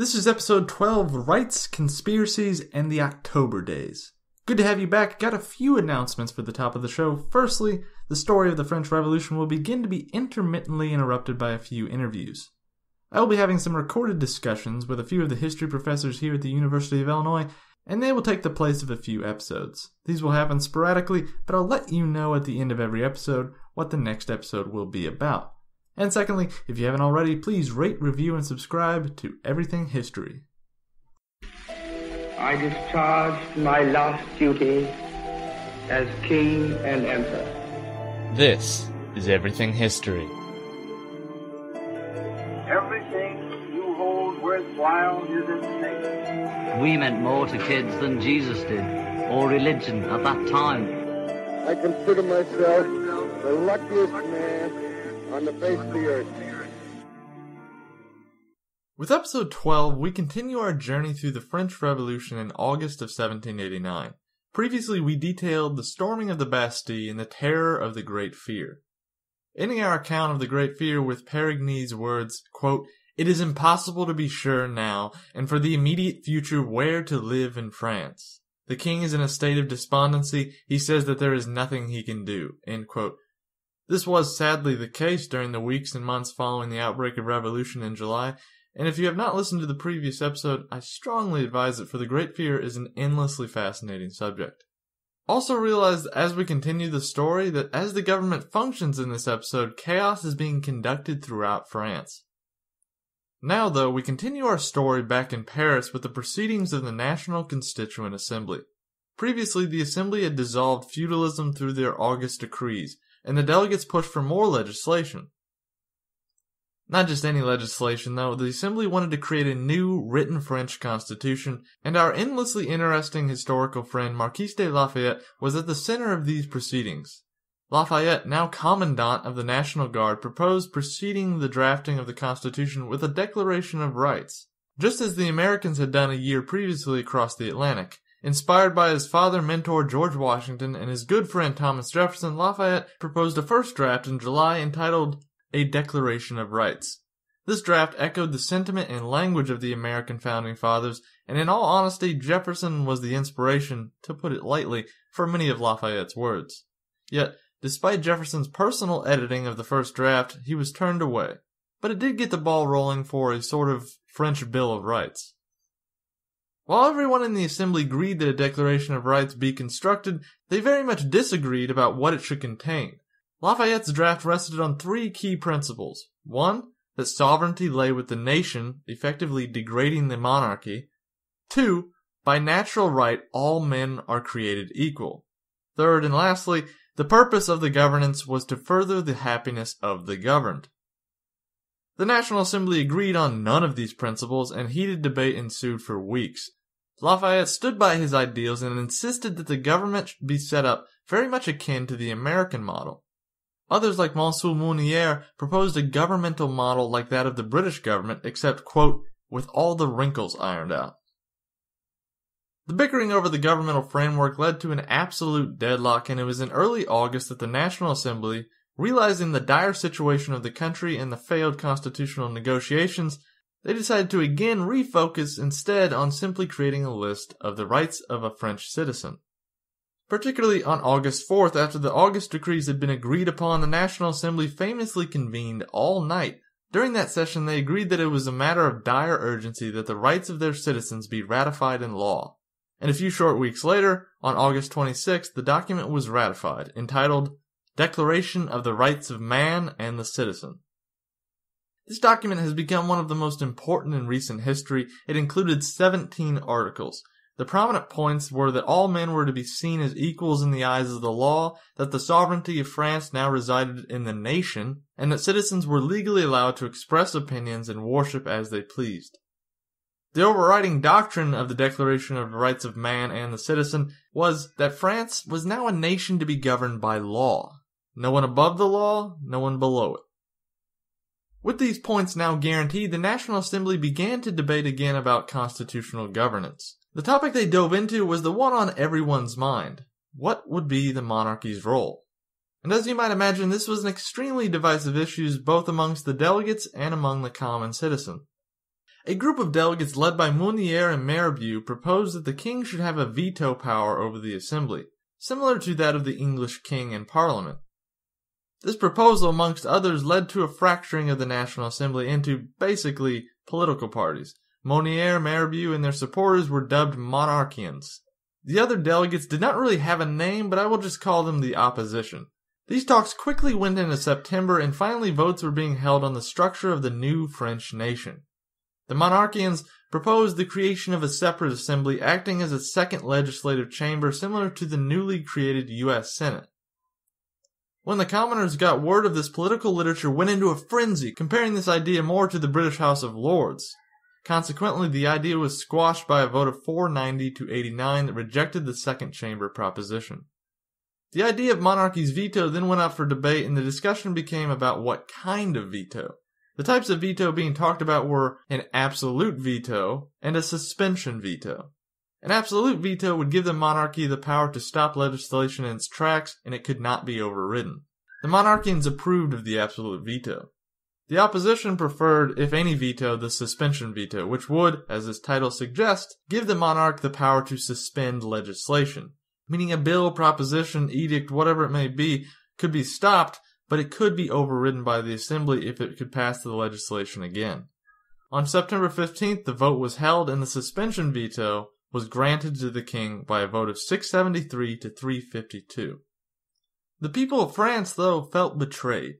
This is episode 12, Rights, Conspiracies, and the October Days. Good to have you back. Got a few announcements for the top of the show. Firstly, the story of the French Revolution will begin to be intermittently interrupted by a few interviews. I will be having some recorded discussions with a few of the history professors here at the University of Illinois, and they will take the place of a few episodes. These will happen sporadically, but I'll let you know at the end of every episode what the next episode will be about. And secondly, if you haven't already, please rate, review, and subscribe to Everything History. I discharged my last duty as King and Emperor. This is Everything History. Everything you hold worthwhile is at stake. We meant more to kids than Jesus did, or religion at that time. I consider myself the luckiest man on the face of the earth. With episode 12, we continue our journey through the French Revolution in August of 1789. Previously, we detailed the storming of the Bastille and the terror of the Great Fear. Ending our account of the Great Fear with Perigny's words, quote, "It is impossible to be sure now, and for the immediate future, where to live in France. The king is in a state of despondency. He says that there is nothing he can do," end quote. This was sadly the case during the weeks and months following the outbreak of revolution in July, and if you have not listened to the previous episode, I strongly advise it, for the Great Fear is an endlessly fascinating subject. Also realize as we continue the story that as the government functions in this episode, chaos is being conducted throughout France. Now though, we continue our story back in Paris with the proceedings of the National Constituent Assembly. Previously, the Assembly had dissolved feudalism through their August decrees, and the delegates pushed for more legislation. Not just any legislation, though. The Assembly wanted to create a new, written French constitution, and our endlessly interesting historical friend Marquis de Lafayette was at the center of these proceedings. Lafayette, now Commandant of the National Guard, proposed preceding the drafting of the Constitution with a Declaration of Rights, just as the Americans had done a year previously across the Atlantic. Inspired by his father mentor George Washington and his good friend Thomas Jefferson, Lafayette proposed a first draft in July entitled A Declaration of Rights. This draft echoed the sentiment and language of the American founding fathers, and in all honesty, Jefferson was the inspiration, to put it lightly, for many of Lafayette's words. Yet, despite Jefferson's personal editing of the first draft, he was turned away. But it did get the ball rolling for a sort of French Bill of Rights. While everyone in the Assembly agreed that a Declaration of Rights be constructed, they very much disagreed about what it should contain. Lafayette's draft rested on three key principles. One, that sovereignty lay with the nation, effectively degrading the monarchy. Two, by natural right all men are created equal. Third and lastly, the purpose of the governance was to further the happiness of the governed. The National Assembly agreed on none of these principles, and heated debate ensued for weeks. Lafayette stood by his ideals and insisted that the government should be set up very much akin to the American model. Others like Monsieur Mounier proposed a governmental model like that of the British government, except, quote, with all the wrinkles ironed out. The bickering over the governmental framework led to an absolute deadlock, and it was in early August that the National Assembly, realizing the dire situation of the country and the failed constitutional negotiations, they decided to again refocus instead on simply creating a list of the rights of a French citizen. Particularly on August 4th, after the August decrees had been agreed upon, the National Assembly famously convened all night. During that session, they agreed that it was a matter of dire urgency that the rights of their citizens be ratified in law. And a few short weeks later, on August 26th, the document was ratified, entitled Declaration of the Rights of Man and the Citizen. This document has become one of the most important in recent history. It included 17 articles. The prominent points were that all men were to be seen as equals in the eyes of the law, that the sovereignty of France now resided in the nation, and that citizens were legally allowed to express opinions and worship as they pleased. The overriding doctrine of the Declaration of the Rights of Man and the Citizen was that France was now a nation to be governed by law. No one above the law, no one below it. With these points now guaranteed, the National Assembly began to debate again about constitutional governance. The topic they dove into was the one on everyone's mind. What would be the monarchy's role? And as you might imagine, this was an extremely divisive issue both amongst the delegates and among the common citizen. A group of delegates led by Mounier and Mirabeau proposed that the king should have a veto power over the assembly, similar to that of the English king and parliament. This proposal, amongst others, led to a fracturing of the National Assembly into, basically, political parties. Mounier, Mirabeau, and their supporters were dubbed Monarchians. The other delegates did not really have a name, but I will just call them the opposition. These talks quickly went into September, and finally votes were being held on the structure of the new French nation. The Monarchians proposed the creation of a separate assembly acting as a second legislative chamber similar to the newly created U.S. Senate. When the commoners got word of this, political literature went into a frenzy, comparing this idea more to the British House of Lords. Consequently, the idea was squashed by a vote of 490 to 89 that rejected the second chamber proposition. The idea of monarchy's veto then went up for debate, and the discussion became about what kind of veto. The types of veto being talked about were an absolute veto and a suspension veto. An absolute veto would give the monarchy the power to stop legislation in its tracks, and it could not be overridden. The Monarchians approved of the absolute veto. The opposition preferred, if any veto, the suspension veto, which would, as its title suggests, give the monarch the power to suspend legislation, meaning a bill, proposition, edict, whatever it may be, could be stopped, but it could be overridden by the assembly if it could pass the legislation again. On September 15th, the vote was held, and the suspension veto was granted to the king by a vote of 673 to 352. The people of France, though, felt betrayed.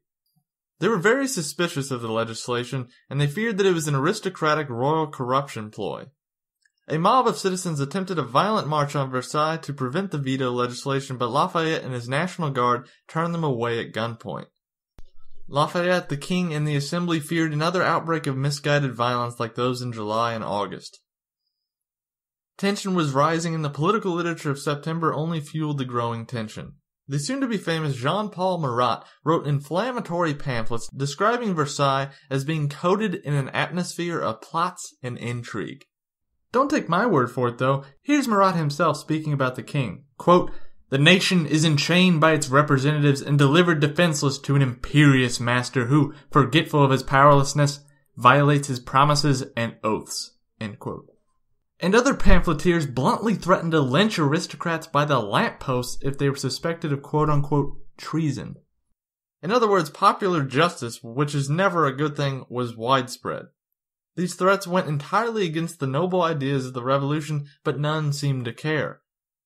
They were very suspicious of the legislation, and they feared that it was an aristocratic royal corruption ploy. A mob of citizens attempted a violent march on Versailles to prevent the veto legislation, but Lafayette and his National Guard turned them away at gunpoint. Lafayette, the king, and the assembly feared another outbreak of misguided violence like those in July and August. Tension was rising, and the political literature of September only fueled the growing tension. The soon-to-be famous Jean-Paul Marat wrote inflammatory pamphlets describing Versailles as being coated in an atmosphere of plots and intrigue. Don't take my word for it, though. Here's Marat himself speaking about the king. Quote, "The nation is enchained by its representatives and delivered defenseless to an imperious master who, forgetful of his powerlessness, violates his promises and oaths." End quote. And other pamphleteers bluntly threatened to lynch aristocrats by the lampposts if they were suspected of quote-unquote treason. In other words, popular justice, which is never a good thing, was widespread. These threats went entirely against the noble ideas of the revolution, but none seemed to care.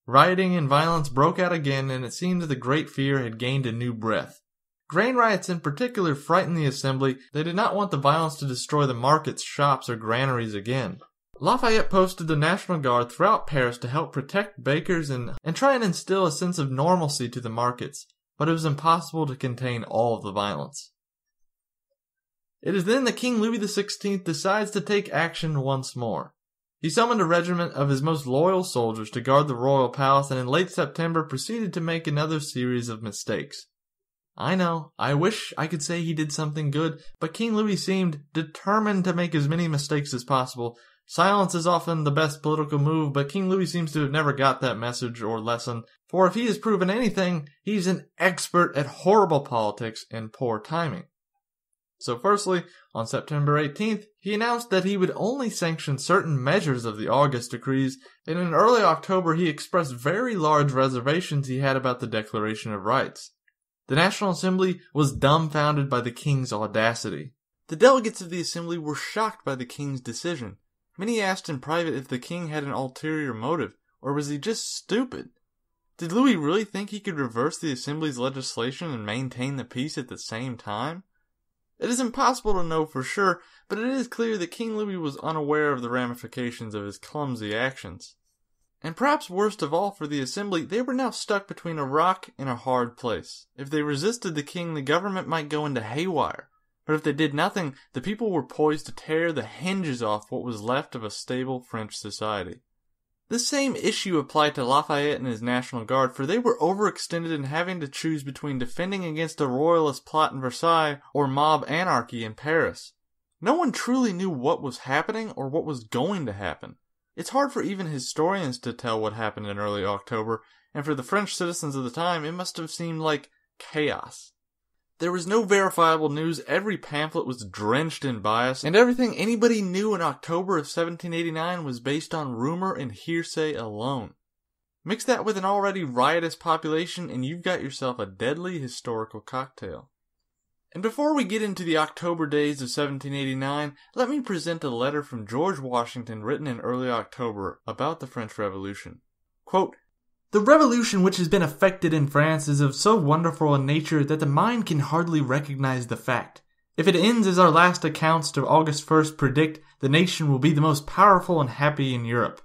Rioting and violence broke out again, and it seemed that the Great Fear had gained a new breath. Grain riots in particular frightened the assembly. They did not want the violence to destroy the markets, shops, or granaries again. Lafayette posted the National Guard throughout Paris to help protect bakers and try and instill a sense of normalcy to the markets, but it was impossible to contain all of the violence. It is then that King Louis XVI decides to take action once more. He summoned a regiment of his most loyal soldiers to guard the royal palace, and in late September proceeded to make another series of mistakes. I know, I wish I could say he did something good, but King Louis seemed determined to make as many mistakes as possible. Silence is often the best political move, but King Louis seems to have never got that message or lesson, for if he has proven anything, he's an expert at horrible politics and poor timing. So firstly, on September 18th, he announced that he would only sanction certain measures of the August decrees, and in early October he expressed very large reservations he had about the Declaration of Rights. The National Assembly was dumbfounded by the king's audacity. The delegates of the assembly were shocked by the king's decision. Many asked in private if the king had an ulterior motive, or was he just stupid? Did Louis really think he could reverse the assembly's legislation and maintain the peace at the same time? It is impossible to know for sure, but it is clear that King Louis was unaware of the ramifications of his clumsy actions. And perhaps worst of all for the assembly, they were now stuck between a rock and a hard place. If they resisted the king, the government might go into haywire. But if they did nothing, the people were poised to tear the hinges off what was left of a stable French society. This same issue applied to Lafayette and his National Guard, for they were overextended in having to choose between defending against a royalist plot in Versailles or mob anarchy in Paris. No one truly knew what was happening or what was going to happen. It's hard for even historians to tell what happened in early October, and for the French citizens of the time, it must have seemed like chaos. There was no verifiable news, every pamphlet was drenched in bias, and everything anybody knew in October of 1789 was based on rumor and hearsay alone. Mix that with an already riotous population and you've got yourself a deadly historical cocktail. And before we get into the October days of 1789, let me present a letter from George Washington written in early October about the French Revolution. Quote, "The revolution which has been effected in France is of so wonderful a nature that the mind can hardly recognize the fact. If it ends as our last accounts to August 1st predict, the nation will be the most powerful and happy in Europe.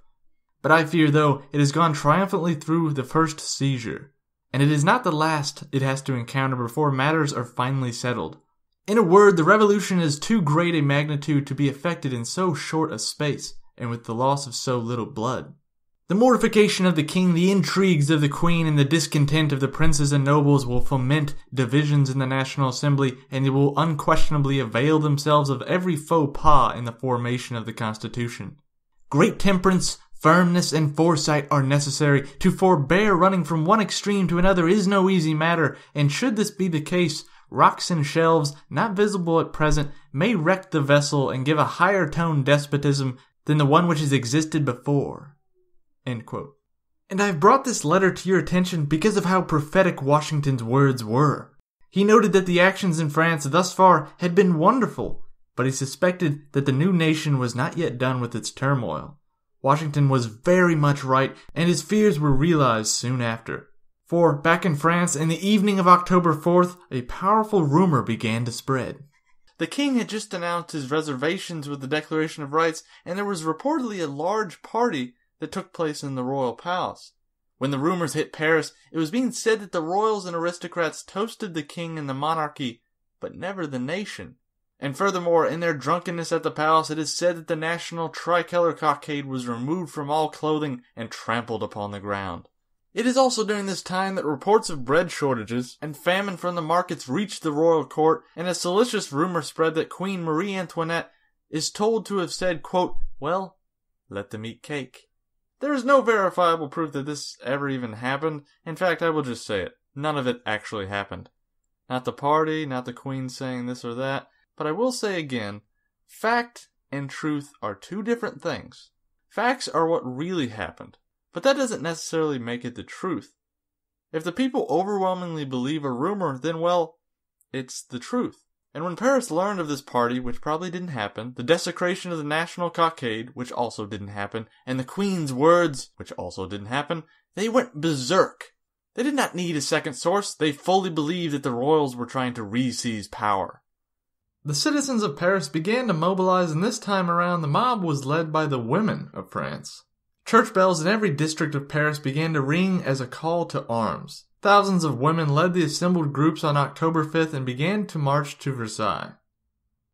But I fear, though, it has gone triumphantly through the first seizure, and it is not the last it has to encounter before matters are finally settled. In a word, the revolution is too great a magnitude to be effected in so short a space, and with the loss of so little blood. The mortification of the king, the intrigues of the queen, and the discontent of the princes and nobles will foment divisions in the National Assembly, and they will unquestionably avail themselves of every faux pas in the formation of the Constitution. Great temperance, firmness, and foresight are necessary. To forbear running from one extreme to another is no easy matter, and should this be the case, rocks and shelves, not visible at present, may wreck the vessel and give a higher toned despotism than the one which has existed before." End quote. And I have brought this letter to your attention because of how prophetic Washington's words were. He noted that the actions in France thus far had been wonderful, but he suspected that the new nation was not yet done with its turmoil. Washington was very much right, and his fears were realized soon after. For, back in France, in the evening of October 4th, a powerful rumor began to spread. The king had just announced his reservations with the Declaration of Rights, and there was reportedly a large party that took place in the royal palace. When the rumors hit Paris, it was being said that the royals and aristocrats toasted the king and the monarchy, but never the nation. And furthermore, in their drunkenness at the palace, it is said that the national tricolor cockade was removed from all clothing and trampled upon the ground. It is also during this time that reports of bread shortages and famine from the markets reached the royal court, and a salacious rumor spread that Queen Marie Antoinette is told to have said, quote, "Well, let them eat cake." There is no verifiable proof that this ever even happened. In fact, I will just say it. None of it actually happened. Not the party, not the queen saying this or that. But I will say again, fact and truth are two different things. Facts are what really happened, but that doesn't necessarily make it the truth. If the people overwhelmingly believe a rumor, then well, it's the truth. And when Paris learned of this party, which probably didn't happen, the desecration of the national cockade, which also didn't happen, and the queen's words, which also didn't happen, they went berserk. They did not need a second source. They fully believed that the royals were trying to re-seize power. The citizens of Paris began to mobilize, and this time around the mob was led by the women of France. Church bells in every district of Paris began to ring as a call to arms. Thousands of women led the assembled groups on October 5th and began to march to Versailles.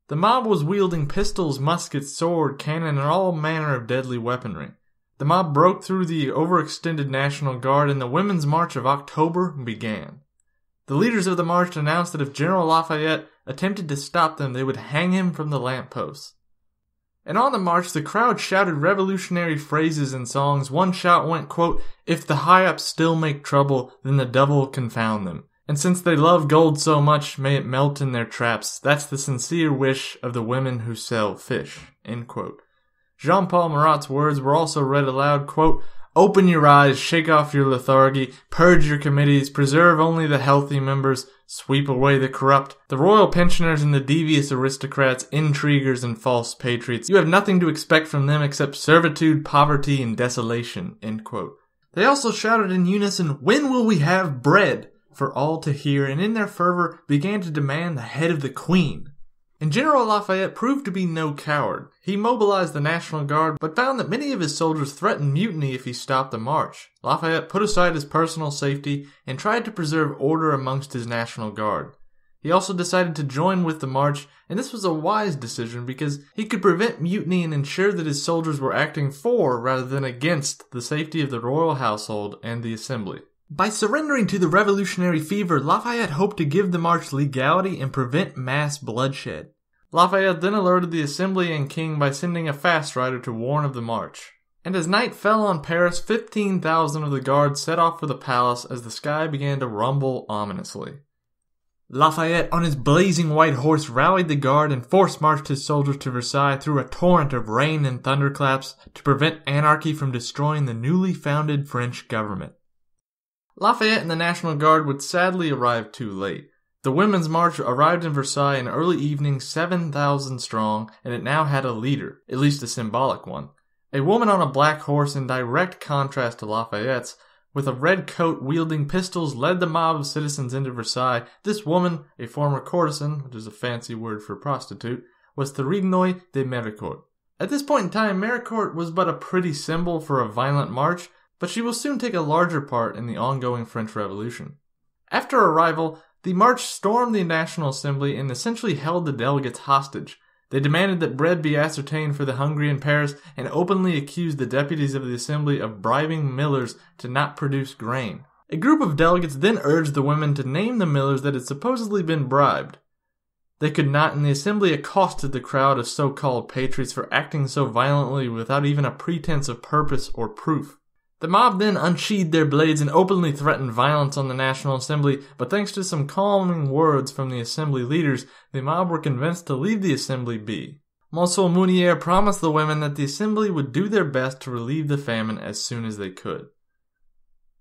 The mob was wielding pistols, muskets, sword, cannon, and all manner of deadly weaponry. The mob broke through the overextended National Guard, and the Women's March of October began. The leaders of the march announced that if General Lafayette attempted to stop them, they would hang him from the lampposts. And on the march, the crowd shouted revolutionary phrases and songs. One shout went, quote, "If the high-ups still make trouble, then the devil confound them. And since they love gold so much, may it melt in their traps. That's the sincere wish of the women who sell fish." End quote. Jean-Paul Marat's words were also read aloud, quote, "Open your eyes, shake off your lethargy, purge your committees, preserve only the healthy members, sweep away the corrupt, the royal pensioners and the devious aristocrats, intriguers and false patriots. You have nothing to expect from them except servitude, poverty, and desolation." End quote. They also shouted in unison, "When will we have bread?" for all to hear, and in their fervor began to demand the head of the queen. And General Lafayette proved to be no coward. He mobilized the National Guard, but found that many of his soldiers threatened mutiny if he stopped the march. Lafayette put aside his personal safety and tried to preserve order amongst his National Guard. He also decided to join with the march, and this was a wise decision because he could prevent mutiny and ensure that his soldiers were acting for rather than against the safety of the royal household and the assembly. By surrendering to the revolutionary fever, Lafayette hoped to give the march legality and prevent mass bloodshed. Lafayette then alerted the assembly and king by sending a fast rider to warn of the march. And as night fell on Paris, 15,000 of the guard set off for the palace as the sky began to rumble ominously. Lafayette, on his blazing white horse, rallied the guard and force-marched his soldiers to Versailles through a torrent of rain and thunderclaps to prevent anarchy from destroying the newly founded French government. Lafayette and the National Guard would sadly arrive too late. The Women's March arrived in Versailles in early evening 7,000 strong, and it now had a leader, at least a symbolic one. A woman on a black horse in direct contrast to Lafayette's, with a red coat wielding pistols, led the mob of citizens into Versailles. This woman, a former courtesan, which is a fancy word for prostitute, was Thérignoy de Méricourt. At this point in time, Méricourt was but a pretty symbol for a violent march, but she will soon take a larger part in the ongoing French Revolution. After arrival, the march stormed the National Assembly and essentially held the delegates hostage. They demanded that bread be ascertained for the hungry in Paris and openly accused the deputies of the Assembly of bribing millers to not produce grain. A group of delegates then urged the women to name the millers that had supposedly been bribed. They could not, and the Assembly accosted the crowd of so-called patriots for acting so violently without even a pretense of purpose or proof. The mob then unsheathed their blades and openly threatened violence on the National Assembly, but thanks to some calming words from the Assembly leaders, the mob were convinced to leave the Assembly be. Monsieur Mounier promised the women that the Assembly would do their best to relieve the famine as soon as they could.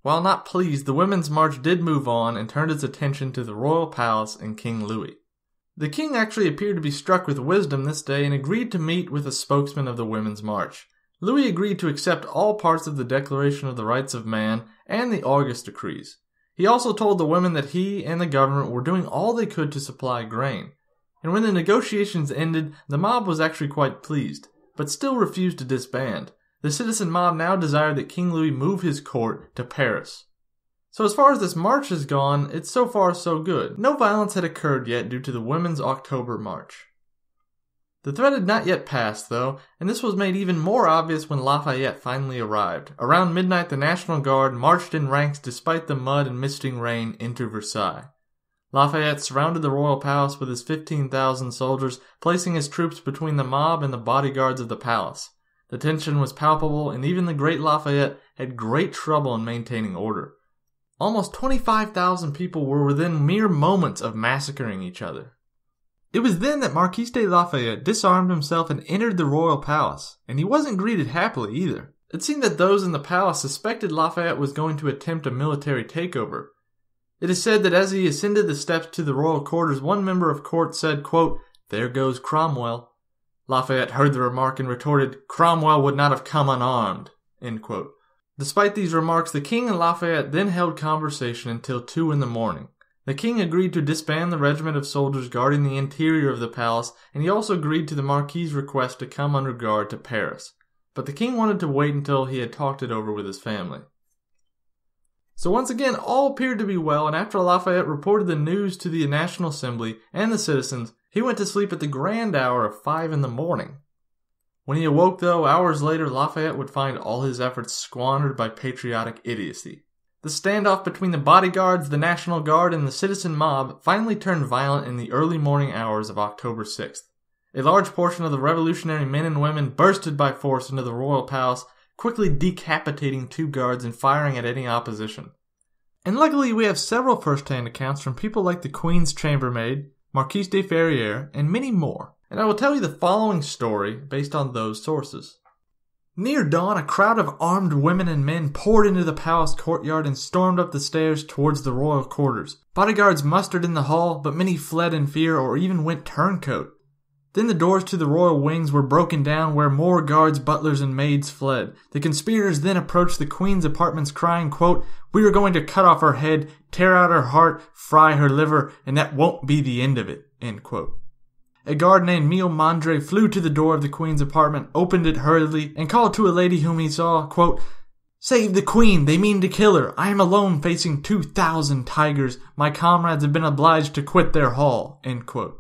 While not pleased, the Women's March did move on and turned its attention to the royal palace and King Louis. The king actually appeared to be struck with wisdom this day and agreed to meet with a spokesman of the Women's March. Louis agreed to accept all parts of the Declaration of the Rights of Man and the August Decrees. He also told the women that he and the government were doing all they could to supply grain. And when the negotiations ended, the mob was actually quite pleased, but still refused to disband. The citizen mob now desired that King Louis move his court to Paris. So as far as this march has gone, it's so far so good. No violence had occurred yet due to the Women's October March. The threat had not yet passed, though, and this was made even more obvious when Lafayette finally arrived. Around midnight, the National Guard marched in ranks despite the mud and misting rain into Versailles. Lafayette surrounded the royal palace with his 15,000 soldiers, placing his troops between the mob and the bodyguards of the palace. The tension was palpable, and even the great Lafayette had great trouble in maintaining order. Almost 25,000 people were within mere moments of massacring each other. It was then that Marquis de Lafayette disarmed himself and entered the royal palace, and he wasn't greeted happily either. It seemed that those in the palace suspected Lafayette was going to attempt a military takeover. It is said that as he ascended the steps to the royal quarters, one member of court said, quote, "There goes Cromwell." Lafayette heard the remark and retorted, "Cromwell would not have come unarmed." End quote. Despite these remarks, the king and Lafayette then held conversation until 2 a.m. The king agreed to disband the regiment of soldiers guarding the interior of the palace, and he also agreed to the Marquis's request to come under guard to Paris. But the king wanted to wait until he had talked it over with his family. So once again, all appeared to be well, and after Lafayette reported the news to the National Assembly and the citizens, he went to sleep at the grand hour of 5 a.m. When he awoke, though, hours later, Lafayette would find all his efforts squandered by patriotic idiocy. The standoff between the bodyguards, the National Guard, and the citizen mob finally turned violent in the early morning hours of October 6th. A large portion of the revolutionary men and women bursted by force into the royal palace, quickly decapitating 2 guards and firing at any opposition. And luckily we have several first-hand accounts from people like the Queen's chambermaid, Marquise de Ferrières, and many more. And I will tell you the following story based on those sources. Near dawn, a crowd of armed women and men poured into the palace courtyard and stormed up the stairs towards the royal quarters. Bodyguards mustered in the hall, but many fled in fear or even went turncoat. Then the doors to the royal wings were broken down where more guards, butlers, and maids fled. The conspirators then approached the queen's apartments crying, quote, "We are going to cut off her head, tear out her heart, fry her liver, and that won't be the end of it." End quote. A guard named Miomandre flew to the door of the queen's apartment, opened it hurriedly, and called to a lady whom he saw, quote, "Save the queen, they mean to kill her. I am alone facing 2,000 tigers. My comrades have been obliged to quit their hall." End quote.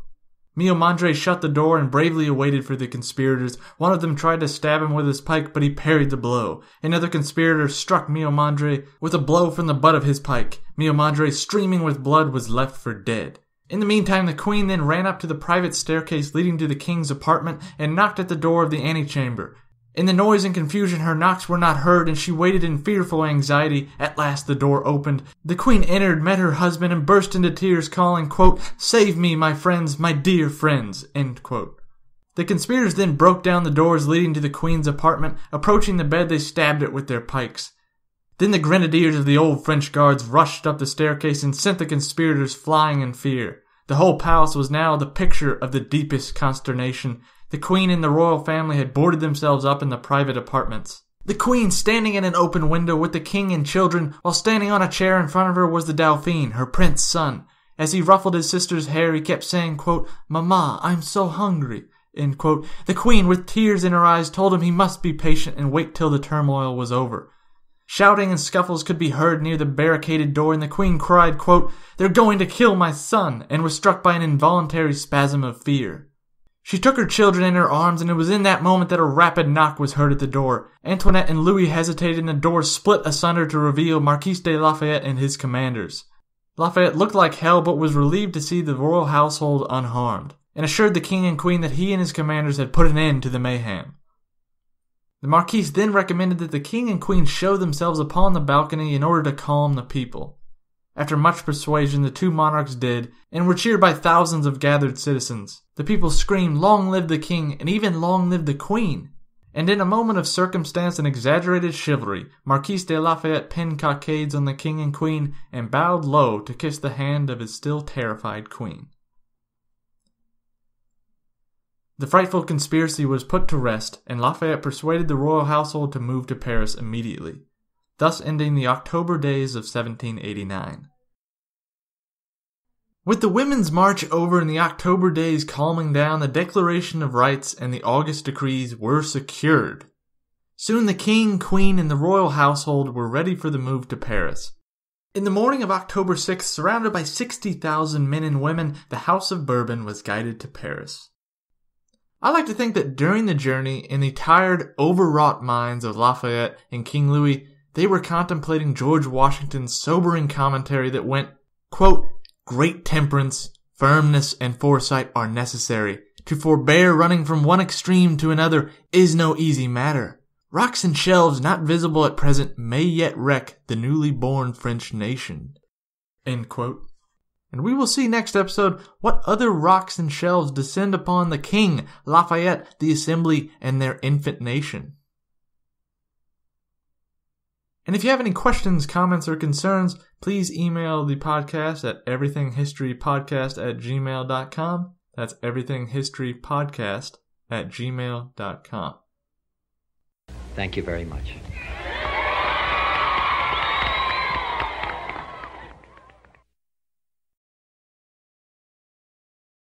Miomandre shut the door and bravely awaited for the conspirators. One of them tried to stab him with his pike, but he parried the blow. Another conspirator struck Miomandre with a blow from the butt of his pike. Miomandre, streaming with blood, was left for dead. In the meantime, the queen then ran up to the private staircase leading to the king's apartment and knocked at the door of the antechamber. In the noise and confusion, her knocks were not heard, and she waited in fearful anxiety. At last the door opened. The queen entered, met her husband, and burst into tears, calling, quote, "Save me, my friends, my dear friends," end quote. The conspirators then broke down the doors leading to the queen's apartment. Approaching the bed, they stabbed it with their pikes. Then the grenadiers of the old French guards rushed up the staircase and sent the conspirators flying in fear. The whole palace was now the picture of the deepest consternation. The queen and the royal family had boarded themselves up in the private apartments. The queen standing in an open window with the king and children, while standing on a chair in front of her was the Dauphin, her prince son. As he ruffled his sister's hair, he kept saying, quote, "Mama, I'm so hungry," end quote. The queen, with tears in her eyes, told him he must be patient and wait till the turmoil was over. Shouting and scuffles could be heard near the barricaded door, and the queen cried, quote, "They're going to kill my son," and was struck by an involuntary spasm of fear. She took her children in her arms, and it was in that moment that a rapid knock was heard at the door. Antoinette and Louis hesitated, and the door split asunder to reveal Marquis de Lafayette and his commanders. Lafayette looked like hell, but was relieved to see the royal household unharmed, and assured the king and queen that he and his commanders had put an end to the mayhem. The Marquis then recommended that the king and queen show themselves upon the balcony in order to calm the people. After much persuasion, the two monarchs did, and were cheered by thousands of gathered citizens. The people screamed, "Long live the king," and even "Long live the queen." And in a moment of circumstance and exaggerated chivalry, Marquis de Lafayette pinned cockades on the king and queen and bowed low to kiss the hand of his still terrified queen. The frightful conspiracy was put to rest, and Lafayette persuaded the royal household to move to Paris immediately, thus ending the October days of 1789. With the Women's March over and the October days calming down, the Declaration of Rights and the August decrees were secured. Soon the king, queen, and the royal household were ready for the move to Paris. In the morning of October 6th, surrounded by 60,000 men and women, the House of Bourbon was guided to Paris. I like to think that during the journey, in the tired, overwrought minds of Lafayette and King Louis, they were contemplating George Washington's sobering commentary that went, quote, "Great temperance, firmness, and foresight are necessary. To forbear running from one extreme to another is no easy matter. Rocks and shelves not visible at present may yet wreck the newly born French nation." End quote. And we will see next episode what other rocks and shelves descend upon the king, Lafayette, the Assembly, and their infant nation. And if you have any questions, comments, or concerns, please email the podcast at everythinghistorypodcast@gmail.com. That's everythinghistorypodcast@gmail.com. Thank you very much.